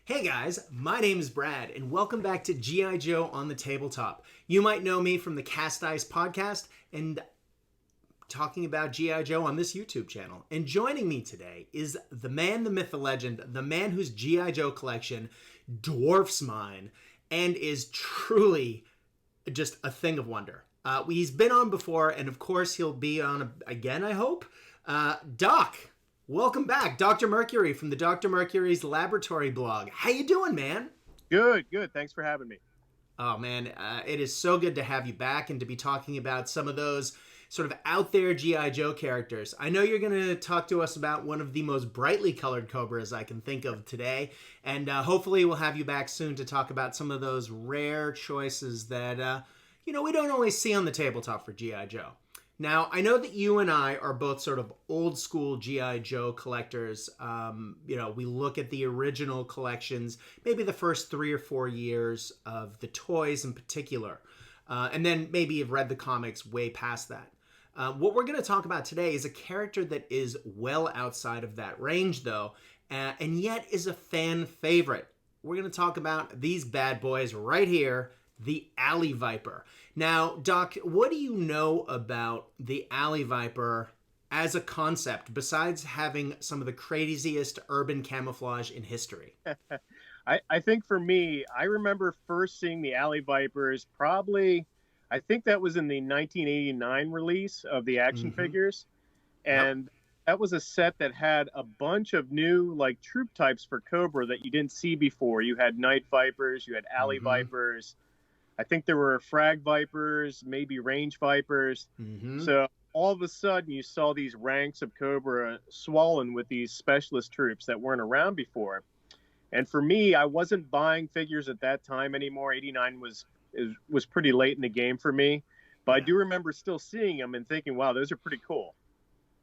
Hey guys, my name is Brad, and welcome back to G.I. Joe on the Tabletop. You might know me from the Cast Ice podcast and talking about G.I. Joe on this YouTube channel. And joining me today is the man, the myth, the legend, the man whose G.I. Joe collection dwarfs mine and is truly just a thing of wonder. He's been on before, and of course he'll be on again, I hope. Doc. Welcome back, Doctor Merkury from the Doctor Merkury's Laboratory blog. How you doing, man? Good. Thanks for having me. Oh, man, it is so good to have you back and to be talking about some of those sort of out there G.I. Joe characters. I know you're going to talk to us about one of the most brightly colored Cobras I can think of today, and hopefully we'll have you back soon to talk about some of those rare choices that, we don't always see on the tabletop for G.I. Joe. Now, I know that you and I are both sort of old school G.I. Joe collectors. We look at the original collections, maybe the first 3 or 4 years of the toys in particular, and then maybe have read the comics way past that. What we're going to talk about today is a character that is well outside of that range, though, and yet is a fan favorite. We're going to talk about these bad boys right here, the Alley Viper. Now, Doc, what do you know about the Alley Viper as a concept, besides having some of the craziest urban camouflage in history? I think for me, I remember first seeing the Alley Vipers I think that was in the 1989 release of the action figures. And that was a set that had a bunch of new troop types for Cobra that you didn't see before. You had Night Vipers, you had Alley Vipers. I think there were Frag Vipers, maybe Range Vipers. So all of a sudden you saw these ranks of Cobra swollen with these specialist troops that weren't around before. And for me, I wasn't buying figures at that time anymore. 89 was pretty late in the game for me. But I do remember still seeing them and thinking, wow, those are pretty cool.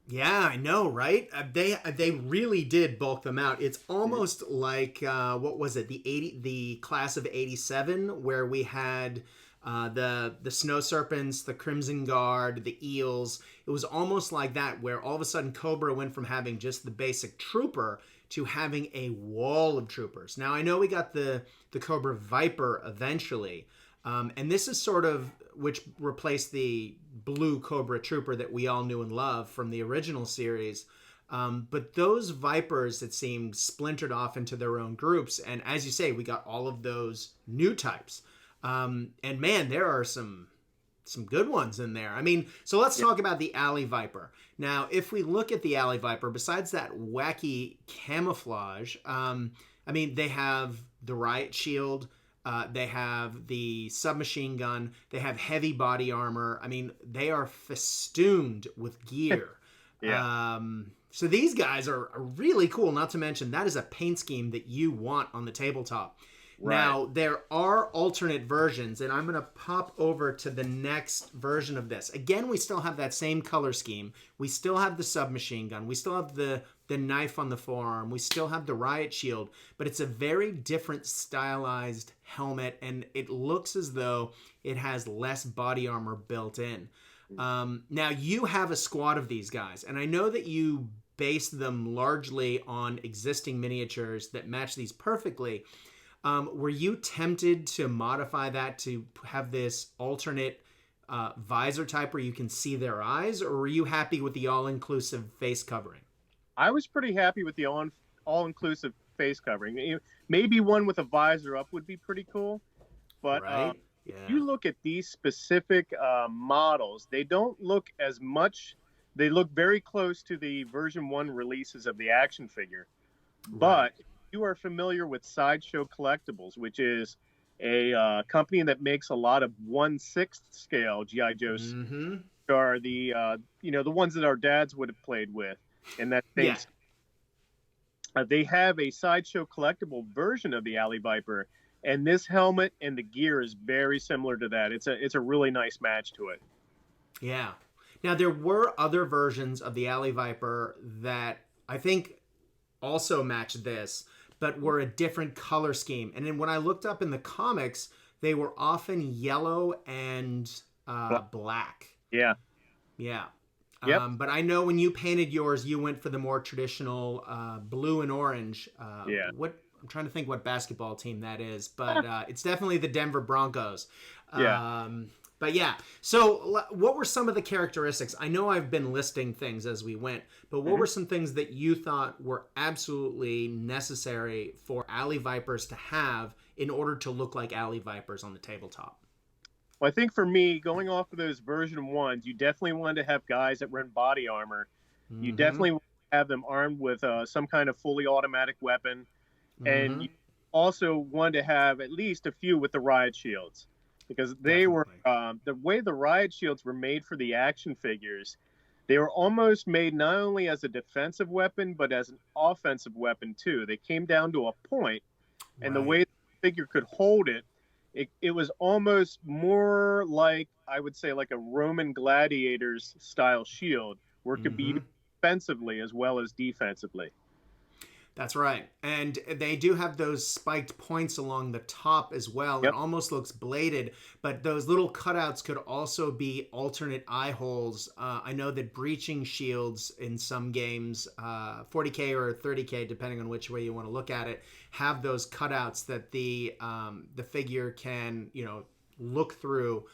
Yeah, I know, right? They really did bulk them out. It's almost like what was it? The class of '87, where we had the Snow Serpents, the Crimson Guard, the Eels. It was almost like that, where all of a sudden Cobra went from having just the basic trooper to having a wall of troopers. Now I know we got the Cobra Viper eventually, and this is sort of which replaced the blue Cobra Trooper that we all knew and loved from the original series. But those Vipers, it seemed, splintered off into their own groups. And as you say, we got all of those new types. And man, there are some good ones in there. I mean, so let's talk about the Alley Viper. Now, if we look at the Alley Viper, besides that wacky camouflage, they have the riot shield. They have the submachine gun. They have heavy body armor. I mean, they are festooned with gear. So these guys are really cool, not to mention that is a paint scheme that you want on the tabletop. Right. Now, there are alternate versions, and I'm going to pop over to the next version of this. Again, we still have that same color scheme. We still have the submachine gun. We still have the knife on the forearm. We still have the riot shield, but it's a very different stylized helmet, and it looks as though it has less body armor built in. Now, you have a squad of these guys, and I know that you base them largely on existing miniatures that match these perfectly. Were you tempted to modify that to have this alternate visor type where you can see their eyes, or were you happy with the all-inclusive face covering? I was pretty happy with the all-inclusive face covering. Maybe one with a visor up would be pretty cool. But right? You look at these specific models, they don't look as much. They look very close to the version 1 releases of the action figure. Right. But you are familiar with Sideshow Collectibles, which is a company that makes a lot of 1/6 scale G.I. Joes. Are the the ones that our dads would have played with, and that things. They have a Sideshow Collectible version of the Alley Viper, and this helmet and the gear is very similar to that. It's a really nice match to it. Yeah. Now there were other versions of the Alley Viper that I think also matched this, but were a different color scheme. And then when I looked up in the comics, they were often yellow and black. Yeah. Yeah. Yep. But I know when you painted yours, you went for the more traditional blue and orange. Yeah. I'm trying to think what basketball team that is, but it's definitely the Denver Broncos. Yeah. But yeah, so what were some of the characteristics? I know I've been listing things as we went, but what Hmm. were some things that you thought were absolutely necessary for Alley Vipers to have in order to look like Alley Vipers on the tabletop? Well, I think for me, going off of those version ones, you definitely wanted to have guys that run body armor. You Mm-hmm. definitely have them armed with some kind of fully automatic weapon, and Mm-hmm. you also wanted to have at least a few with the riot shields, because they were Definitely. the way the riot shields were made for the action figures. They were almost made not only as a defensive weapon but as an offensive weapon too. They came down to a point, and the way Right. the figure could hold it, it was almost more like, I would say, like a Roman gladiators style shield, where it could be Mm-hmm. used offensively as well as defensively. That's right. And they do have those spiked points along the top as well. It Yep. almost looks bladed, but those little cutouts could also be alternate eye holes. I know that breaching shields in some games, 40K or 30K, depending on which way you want to look at it, have those cutouts that the figure can, look through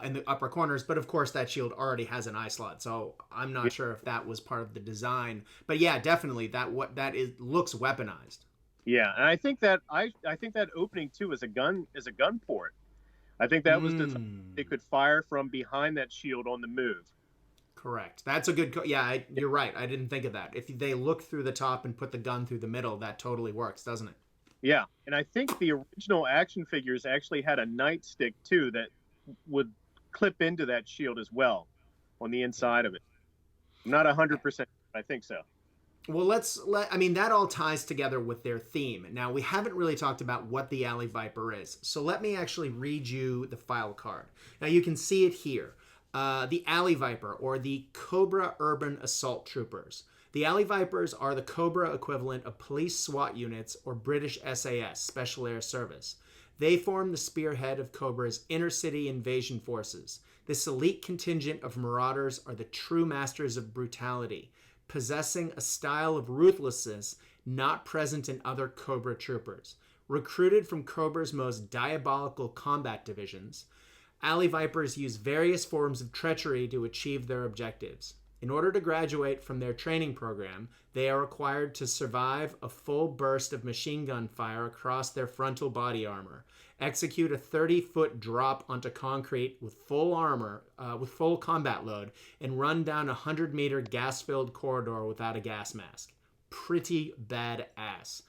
in the upper corners. But of course, that shield already has an eye slot, so I'm not sure if that was part of the design. But yeah, definitely that is looks weaponized. Yeah, and I think that opening too is a gun port. I think that was designed they Mm, could fire from behind that shield on the move. correct. That's a good. Yeah, you're right. I didn't think of that. If they look through the top and put the gun through the middle, that totally works, doesn't it? Yeah, and I think the original action figures actually had a nightstick too that would clip into that shield as well on the Yeah. inside of it. I'm not 100%. I think so. Well, I mean, that all ties together with their theme. Now, we haven't really talked about what the Alley Viper is. So let me actually read you the file card. Now, you can see it here. The Alley Viper, or the Cobra Urban Assault Troopers. The Alley Vipers are the Cobra equivalent of police SWAT units or British SAS, Special Air Service. They form the spearhead of Cobra's inner city invasion forces. This elite contingent of marauders are the true masters of brutality, possessing a style of ruthlessness not present in other Cobra troopers. Recruited from Cobra's most diabolical combat divisions, Alley Vipers use various forms of treachery to achieve their objectives. In order to graduate from their training program, they are required to survive a full burst of machine gun fire across their frontal body armor, execute a 30-foot drop onto concrete with full armor, with full combat load, and run down a 100-meter gas-filled corridor without a gas mask. Pretty badass.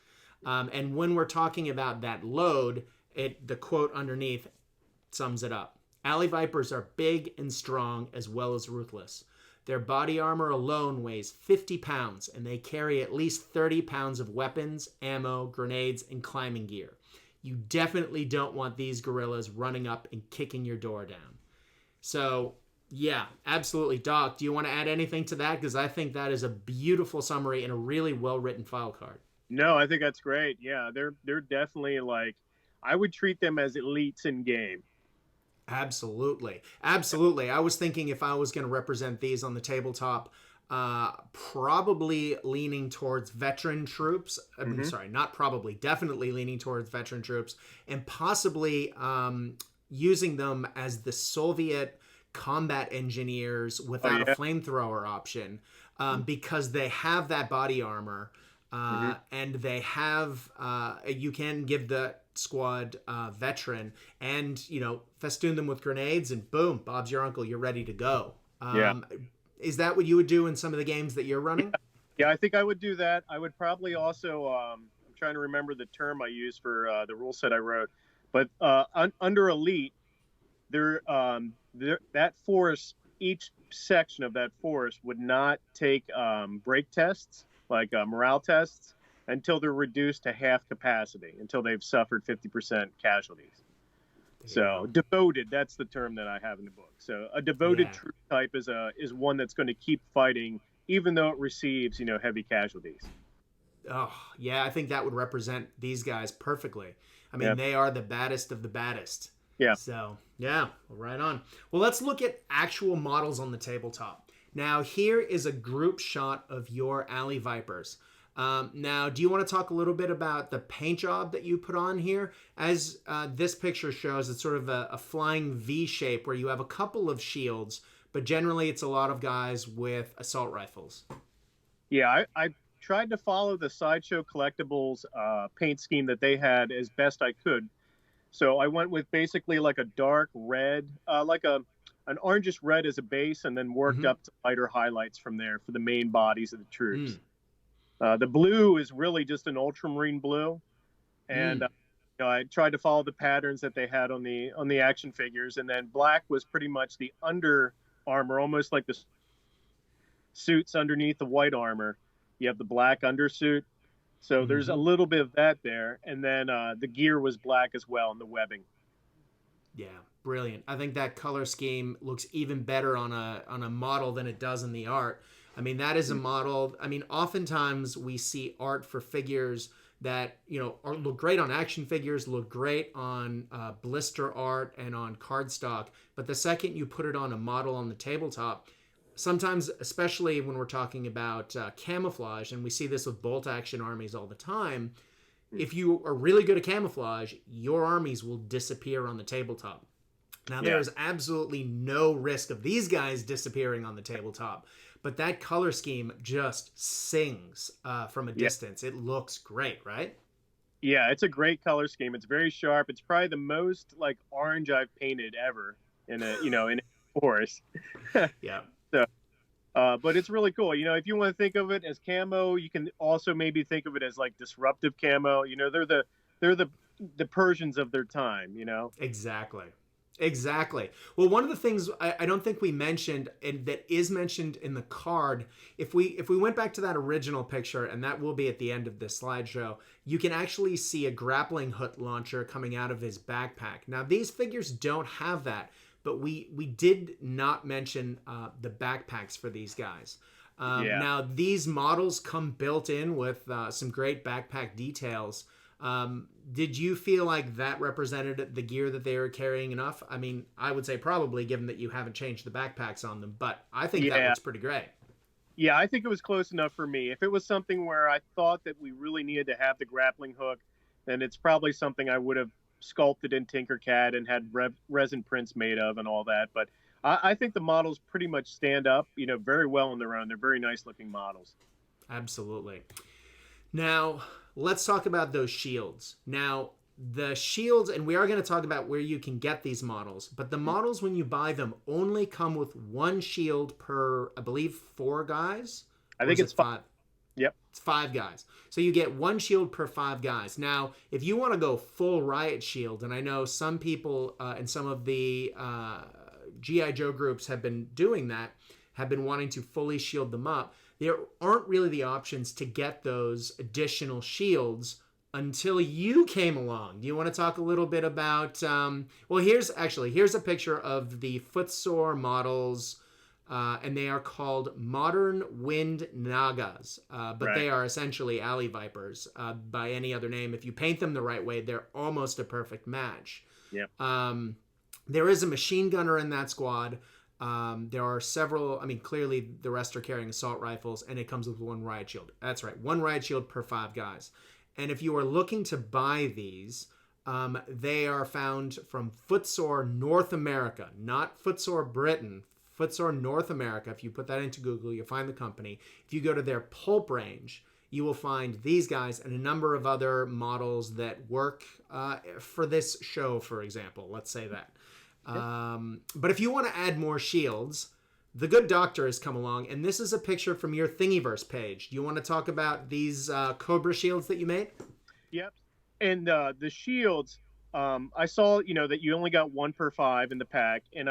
And when we're talking about that load, the quote underneath sums it up. Alley Vipers are big and strong as well as ruthless. Their body armor alone weighs 50 pounds, and they carry at least 30 pounds of weapons, ammo, grenades, and climbing gear. You definitely don't want these gorillas running up and kicking your door down. So, yeah, absolutely. Doc, do you want to add anything to that? Because I think that is a beautiful summary and a really well-written file card. No, I think that's great. Yeah, they're definitely like, I would treat them as elites in game. Absolutely. Absolutely. I was thinking if I was going to represent these on the tabletop, probably leaning towards veteran troops. I mean, Hmm. sorry, not probably, definitely leaning towards veteran troops, and possibly using them as the Soviet combat engineers Oh without a yeah. flamethrower option, because they have that body armor. Hmm. And they have you can give the squad veteran and festoon them with grenades, and boom, Bob's your uncle, you're ready to go. Yeah. Is that what you would do in some of the games that you're running? Yeah, I think I would do that. I would probably also, I'm trying to remember the term I used for the rule set I wrote, but under elite, that force, each section of that force would not take break tests, like morale tests, until they're reduced to half capacity, until they've suffered 50% casualties. There you So go. devoted, that's the term that I have in the book. So a devoted Yeah. troop type is one that's going to keep fighting even though it receives, heavy casualties. Oh, yeah, I think that would represent these guys perfectly. I mean, Yeah. they are the baddest of the baddest. Yeah. So, yeah, right on. Well, let's look at actual models on the tabletop. Now, here is a group shot of your Alley Vipers. Now, do you want to talk a little bit about the paint job that you put on here? As this picture shows, it's sort of a flying V shape where you have a couple of shields, but generally it's a lot of guys with assault rifles. Yeah, I tried to follow the Sideshow Collectibles paint scheme that they had as best I could. So I went with basically like a dark red, like an orangish red as a base, and then worked Mm-hmm. up to lighter highlights from there for the main bodies of the troops. Mm, The blue is really just an ultramarine blue, and mm. I tried to follow the patterns that they had on the action figures, and then black was pretty much the under armor, almost like the suits underneath the white armor. You have the black undersuit, so there's a Mm-hmm. little bit of that there, and then the gear was black as well, and the webbing. Yeah, brilliant. I think that color scheme looks even better on a model than it does in the art. I mean, that is a model. I mean, oftentimes we see art for figures that look great on action figures, look great on blister art and on cardstock. But the second you put it on a model on the tabletop, sometimes, especially when we're talking about camouflage, and we see this with bolt action armies all the time, if you are really good at camouflage, your armies will disappear on the tabletop. Now, there Yeah, is absolutely no risk of these guys disappearing on the tabletop, but that color scheme just sings from a yeah, distance. It looks great, right? yeah. It's a great color scheme. It's very sharp. It's probably the most like orange I've painted ever in a forest. Yeah. So, but it's really cool. If you want to think of it as camo, you can also maybe think of it as like disruptive camo. They're the Persians of their time. Exactly. Exactly. Well, one of the things I don't think we mentioned, and that is mentioned in the card, if we went back to that original picture, and that will be at the end of this slideshow, you can actually see a grappling hook launcher coming out of his backpack. Now, these figures don't have that, but we did not mention the backpacks for these guys. Yeah. Now, these models come built in with some great backpack details. Did you feel like that represented the gear that they were carrying enough? I mean, I would say probably, given that you haven't changed the backpacks on them, but I think that Yeah. looks pretty great. Yeah, I think it was close enough for me. If it was something where I thought that we really needed to have the grappling hook, then it's probably something I would have sculpted in Tinkercad and had resin prints made of and all that. But I think the models pretty much stand up, very well on their own. They're very nice looking models. Absolutely. Now, let's talk about those shields. Now, the shields, and we are going to talk about where you can get these models, but the models, when you buy them, only come with one shield per, I believe, 4 guys? I Or think is it it's fun. five? Yep. It's 5 guys. So you get one shield per 5 guys. Now, if you want to go full riot shield, and I know some people and some of the G.I. Joe groups have been doing that, have been wanting to fully shield them up, there aren't really the options to get those additional shields until you came along. Do you want to talk a little bit about? Well, here's a picture of the Footsore models, and they are called Modern Wind Nagas, but Right. they are essentially alley vipers by any other name. If you paint them the right way, they're almost a perfect match. Yep. There is a machine gunner in that squad. There are several. I mean, clearly the rest are carrying assault rifles, and it comes with one riot shield. That's right, one riot shield per 5 guys. And if you are looking to buy these, they are found from Footsore North America, not Footsore Britain. Footsore North America. If you put that into Google, you'll find the company. If you go to their pulp range, you will find these guys and a number of other models that work for this show, for example. Let's say that. Yep. But if you want to add more shields, the good doctor has come along, and this is a picture from your Thingiverse page. Do you want to talk about these Cobra Shields that you made? Yep. And the shields, I saw, that you only got one per five in the pack, and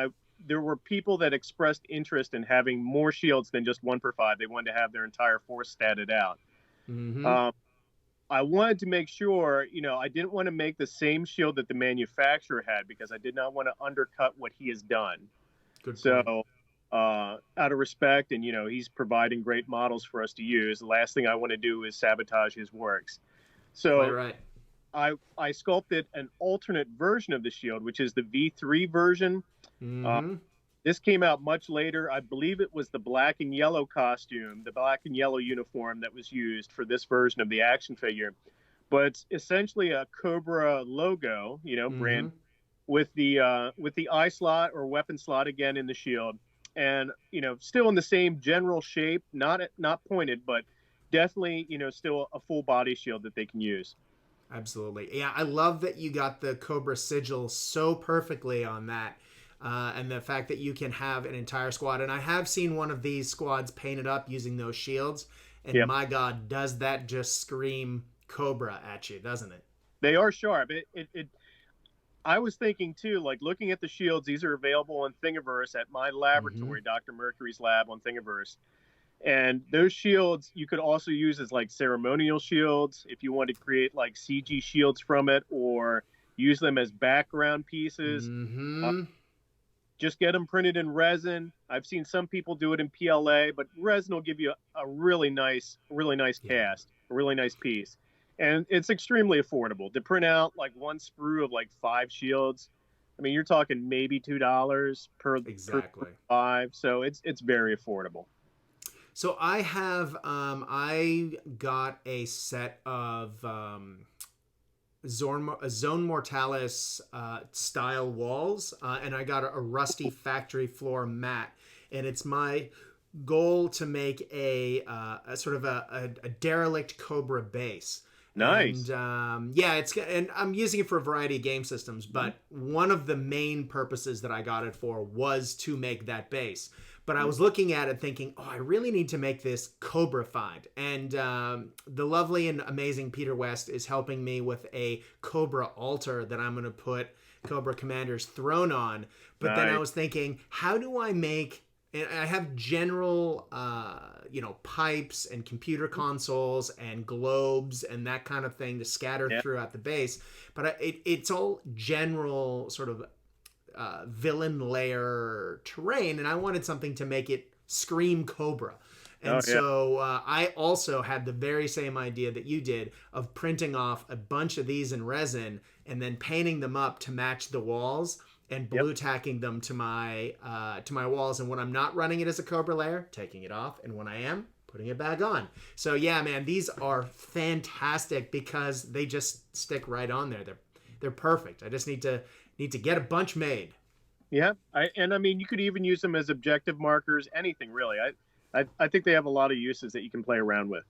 there were people that expressed interest in having more shields than just one per five. They wanted to have their entire force statted out. Mm-hmm. Um, I wanted to make sure, I didn't want to make the same shield that the manufacturer had because I did not want to undercut what he has done. Good point. So, out of respect, and he's providing great models for us to use. The last thing I want to do is sabotage his works. Quite So, right. I sculpted an alternate version of the shield, which is the V3 version. Uh, Mm-hmm. This came out much later. I believe it was the black and yellow costume, the black and yellow uniform that was used for this version of the action figure. But it's essentially a Cobra logo, brand Mm-hmm. with the eye slot or weapon slot again in the shield, and still in the same general shape, not pointed, but definitely still a full body shield that they can use. Absolutely. Yeah, I love that you got the Cobra sigil so perfectly on that. And the fact that you can have an entire squad. And I have seen one of these squads painted up using those shields. And Yep, my God, does that just scream Cobra at you, doesn't it? they are sharp. I was thinking too, like looking at the shields, these are available on Thingiverse at my Mm-hmm. laboratory, Dr. Merkury's lab on Thingiverse. And those shields you could also use as like ceremonial shields if you want to create like CG shields from it, or use them as background pieces. Uh, Mm-hmm. just get them printed in resin. I've seen some people do it in PLA, but resin will give you a really nice Yeah, cast, a really nice piece. And it's extremely affordable to print out like one sprue of like 5 shields. I mean, you're talking maybe $2 per exactly. 5, so it's very affordable. So I got a set of Zone Mortalis style walls, and I got a rusty factory floor mat, and it's my goal to make a sort of a derelict Cobra base. And Nice. yeah, and I'm using it for a variety of game systems, but one of the main purposes that I got it for was to make that base. But I was looking at it thinking, oh, I really need to make this Cobra-fied. And the lovely and amazing Peter West is helping me with a Cobra altar that I'm going to put Cobra Commander's throne on. But then I Nice. was thinking, how do I make, and I have general, pipes and computer consoles and globes and that kind of thing to scatter Yeah. throughout the base. But it's all general sort of villain layer terrain, and I wanted something to make it scream Cobra. Oh And yeah. so I also had the very same idea that you did of printing off a bunch of these in resin and then painting them up to match the walls and Yep. blue tacking them to my walls. And when I'm not running it as a Cobra layer, taking it off, and when I am, putting it back on. So yeah, man, these are fantastic because they just stick right on there. They're perfect. I just need to get a bunch made. Yeah. I mean, you could even use them as objective markers. Anything really. I think they have a lot of uses that you can play around with.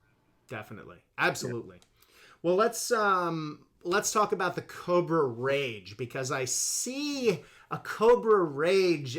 Definitely. Yeah. Absolutely. Well, let's talk about the Cobra Rage because I see a Cobra Rage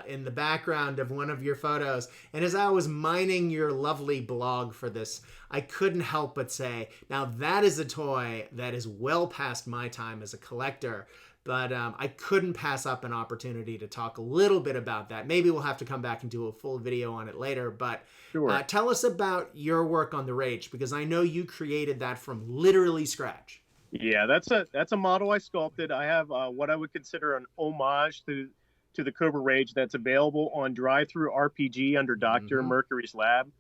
in the background of one of your photos. And as I was mining your lovely blog for this, I couldn't help but say, now that is a toy that is well past my time as a collector. But I couldn't pass up an opportunity to talk a little bit about that. Maybe we'll have to come back and do a full video on it later. But Sure. tell us about your work on the Rage because I know you created that from literally scratch. Yeah, that's a model I sculpted. I have what I would consider an homage to the Cobra Rage that's available on Drive Through RPG under Doctor Mm-hmm. Merkury's lab.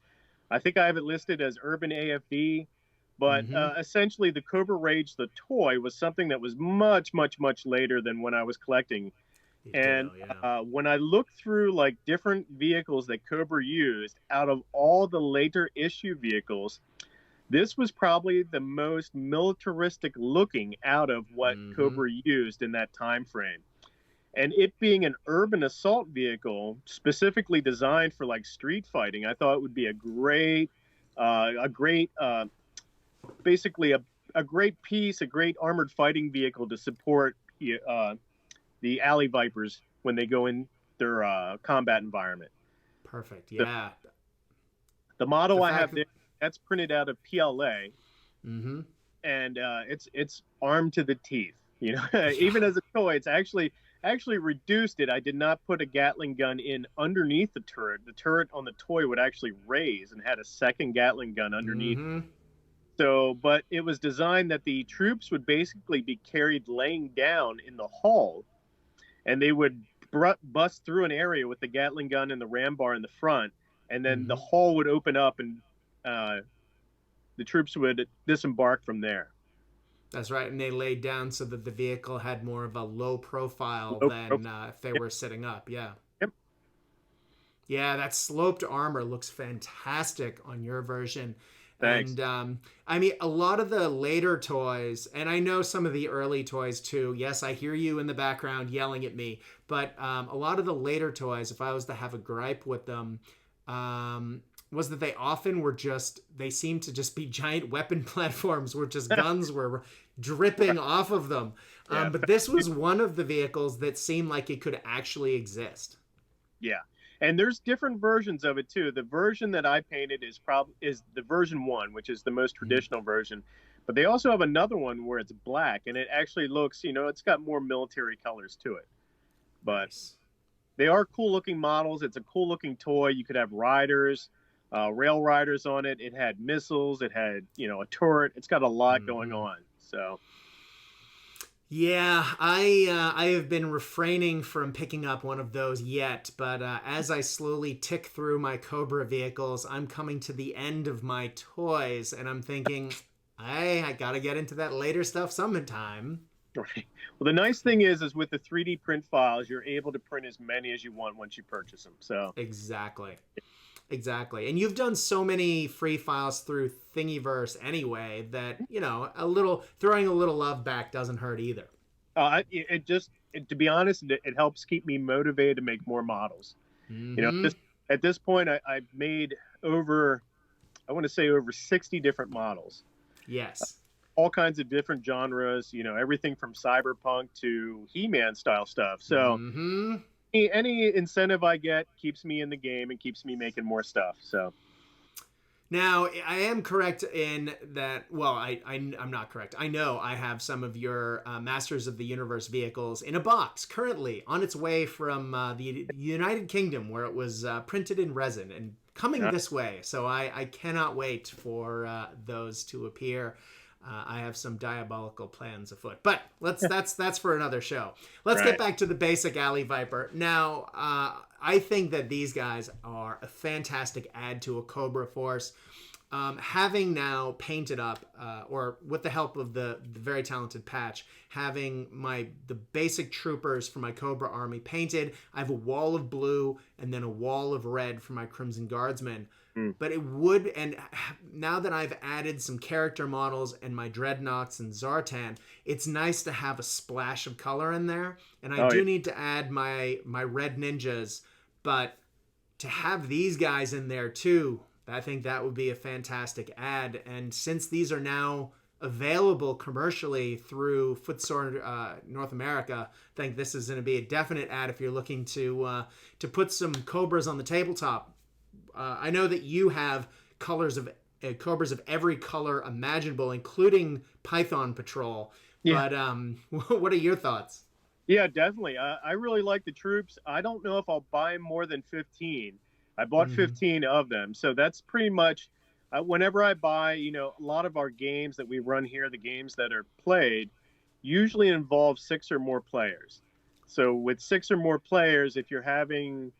I think I have it listed as Urban AFD, but Mm-hmm. essentially the Cobra Rage, the toy, was something that was much, much, much later than when I was collecting. And Ditto, yeah. when I looked through like different vehicles that Cobra used, out of all the later issue vehicles, this was probably the most militaristic looking out of what Mm-hmm. Cobra used in that time frame. And it being an urban assault vehicle specifically designed for like street fighting, I thought it would be a great, basically a great piece, a great armored fighting vehicle to support the alley vipers when they go in their combat environment. Perfect. The, Yeah. the The model I fact have that. there, that's printed out of PLA, Mm-hmm. and it's armed to the teeth. Yeah. Even as a toy, it's actually reduced it. I did not put a Gatling gun in underneath the turret. The turret on the toy would actually raise and had a second Gatling gun underneath. Mm-hmm. So, but it was designed that the troops would basically be carried laying down in the hall, and they would bust through an area with the Gatling gun and the ram bar in the front, and then the Mm-hmm. hall would open up, and uh, the troops would disembark from there. That's right. And they laid down so that the vehicle had more of a low profile Low than profile. if they were sitting up. Yeah. Yep. Yeah, that sloped armor looks fantastic on your version. Thanks. And I mean, a lot of the later toys, and I know some of the early toys too. Yes, I hear you in the background yelling at me, but a lot of the later toys, if I was to have a gripe with them, was that they often were just, they seemed to just be giant weapon platforms where just guns were dripping off of them. Yeah. But this was one of the vehicles that seemed like it could actually exist. Yeah. And there's different versions of it too. The version that I painted is the version 1, which is the most traditional version. But they also have another one where it's black and it actually looks, it's got more military colors to it. But Nice. they are cool looking models. It's a cool looking toy. You could have riders, rail riders on it. It had missiles. It had, a turret. It's got a lot going Mm-hmm. on. So Yeah, I have been refraining from picking up one of those yet, but as I slowly tick through my Cobra vehicles, I'm coming to the end of my toys, and I'm thinking, I gotta get into that later stuff sometime. right. Well, the nice thing is with the 3D print files, you're able to print as many as you want once you purchase them. So Exactly. Exactly. And you've done so many free files through Thingiverse anyway that, throwing a little love back doesn't hurt either. to be honest, it helps keep me motivated to make more models. Mm-hmm. At this point, I've made over, I want to say over 60 different models, Yes. all kinds of different genres, everything from cyberpunk to He-Man style stuff. So Mm-hmm. any incentive I get keeps me in the game and keeps me making more stuff. So Now, I am correct in that. Well, I'm not correct. I know I have some of your Masters of the Universe vehicles in a box currently on its way from the United Kingdom, where it was printed in resin and coming yeah, this way. So I cannot wait for those to appear. I have some diabolical plans afoot, but that's for another show. Let's get right. back to the basic Alley Viper. Now, I think that these guys are a fantastic add to a Cobra force. Having now painted up, or with the help of the very talented Patch, having the basic troopers for my Cobra army painted, I have a wall of blue and then a wall of red for my Crimson Guardsmen. Mm. But it would, and now that I've added some character models and my Dreadnoks and Zartan, it's nice to have a splash of color in there. And I Oh yeah. do need to add my red ninjas, but to have these guys in there too, I think that would be a fantastic add. And since these are now available commercially through Footsore North America, I think this is going to be a definite add if you're looking to put some Cobras on the tabletop. I know that you have colors of Cobras of every color imaginable, including Python Patrol. Yeah. But what are your thoughts? Yeah, definitely. I really like the troops. I don't know if I'll buy more than 15. I bought Mm-hmm. 15 of them. So that's pretty much whenever I buy, a lot of our games that we run here, the games that are played, usually involve 6 or more players. So with 6 or more players, if you're having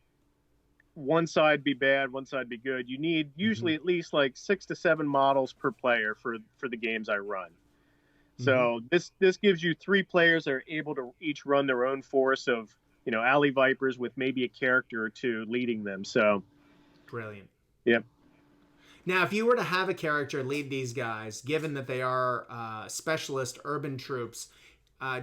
one side be bad, one side be good, you need Mm-hmm. usually at least like 6 to 7 models per player for the games I run. Mm-hmm. So this gives you 3 players that are able to each run their own force of alley vipers with maybe a character or two leading them. So Brilliant. yeah, Now, if you were to have a character lead these guys, given that they are specialist urban troops,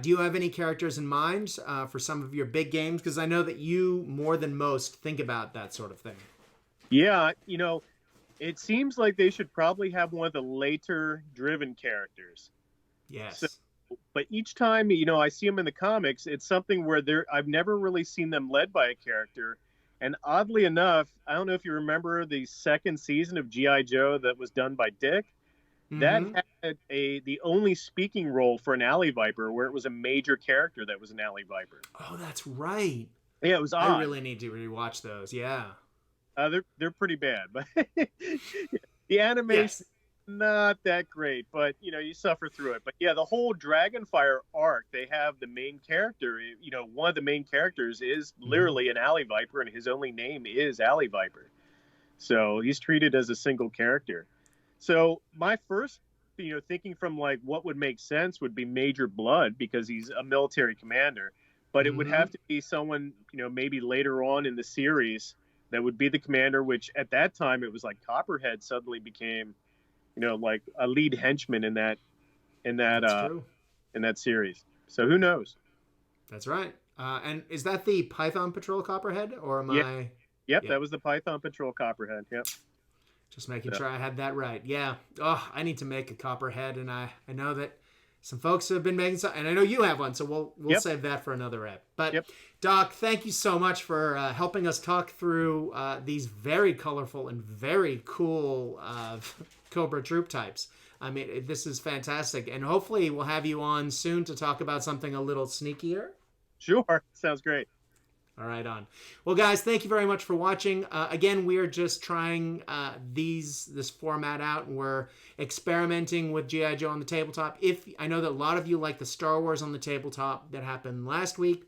do you have any characters in mind for some of your big games? Because I know that you, more than most, think about that sort of thing. yeah, it seems like they should probably have one of the later driven characters. So, Yes. but each time I see them in the comics, it's something where I've never really seen them led by a character. And oddly enough, I don't know if you remember the second season of G.I. Joe that was done by Dick. That Mm-hmm. had the only speaking role for an alley viper, where it was a major character that was an alley viper. Oh, that's right. Yeah, it was I odd. really need to rewatch those. Yeah. They're pretty bad, but the animation Yes. not that great. But you suffer through it. But yeah, the whole Dragonfire arc, they have the main character. One of the main characters is Mm-hmm. literally an alley viper, and his only name is Alley Viper. So he's treated as a single character. So my first, thinking from like what would make sense would be Major Blood because he's a military commander, but it would Mm-hmm. have to be someone, maybe later on in the series, that would be the commander, which at that time it was like Copperhead suddenly became, like a lead henchman in that That's uh true. in that series. So who knows? That's right. And is that the Python Patrol Copperhead, or am Yeah, I? yep, Yep. that was the Python Patrol Copperhead. Yep. Just making So, sure I had that right. Yeah. Oh, I need to make a Copperhead, and I know that some folks have been making some, and I know you have one, so we'll yep, save that for another ep. But yep. Doc, thank you so much for helping us talk through these very colorful and very cool Cobra Troop types. I mean, this is fantastic, and hopefully we'll have you on soon to talk about something a little sneakier. Sure. Sounds great. All right, on. Well, guys, thank you very much for watching. Again, we are just trying this format out, and we're experimenting with G.I. Joe on the tabletop. If I know that a lot of you like the Star Wars on the tabletop that happened last week.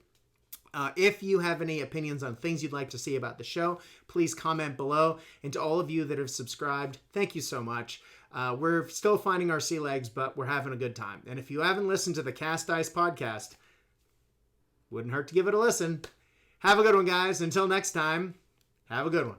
If you have any opinions on things you'd like to see about the show, please comment below. And to all of you that have subscribed, thank you so much. We're still finding our sea legs, but we're having a good time. And if you haven't listened to the Cast Ice podcast, wouldn't hurt to give it a listen. Have a good one, guys. Until next time, have a good one.